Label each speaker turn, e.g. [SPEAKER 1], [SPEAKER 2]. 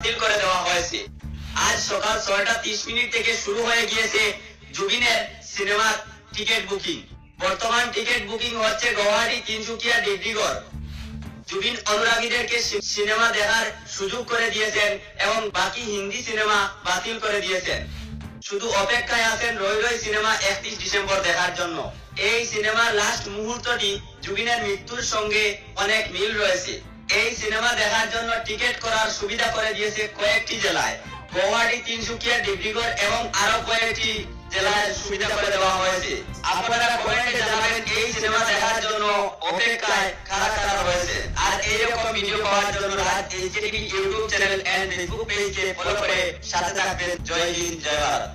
[SPEAKER 1] বাতিল করে দেওয়া হয়েছে। আজ সকাল 6:30 থেকে শুরু হয়ে গিয়েছে জুবিনের সিনেমার টিকিট বুকিং। বর্তমান টিকিট বুকিং হচ্ছে গুয়াহাটি, তিনসুকিয়া, ডিব্রুগড়। জুবিন অনুরাগীদেরকে সিনেমা দেখার সুযোগ করে দিয়েছেন এবং বাকি হিন্দি সিনেমা বাতিল করে দিয়েছেন। শুধু অপেক্ষায় আছেন রই রই সিনেমা 31 ডিসেম্বর দেখার জন্য। এই সিনেমার লাস্ট মুহূর্তটি জুবিনের মৃত্যুর সঙ্গে অনেক মিল রয়েছে। এই সিনেমা দেখার জন্য টিকিট করার সুবিধা করে দিয়েছে কয়েকটি জেলায়, গুয়াহাটি, তিনসুকিয়া, ডিব্রুগড় এবং আরো কয়েকটি জেলায় সুবিধা করে দেওয়া হয়েছে। আপনারা কমেন্টে জানাবেন এই সিনেমা দেখার জন্য অপেক্ষায় কারা কারা রয়েছে। আর এইরকম ভিডিও পাওয়ার জন্য Raj HD YouTube channel and Facebook পেজকে ফলো করে সাথে থাকবেন। জয় হিন্দ, জয় ভারত।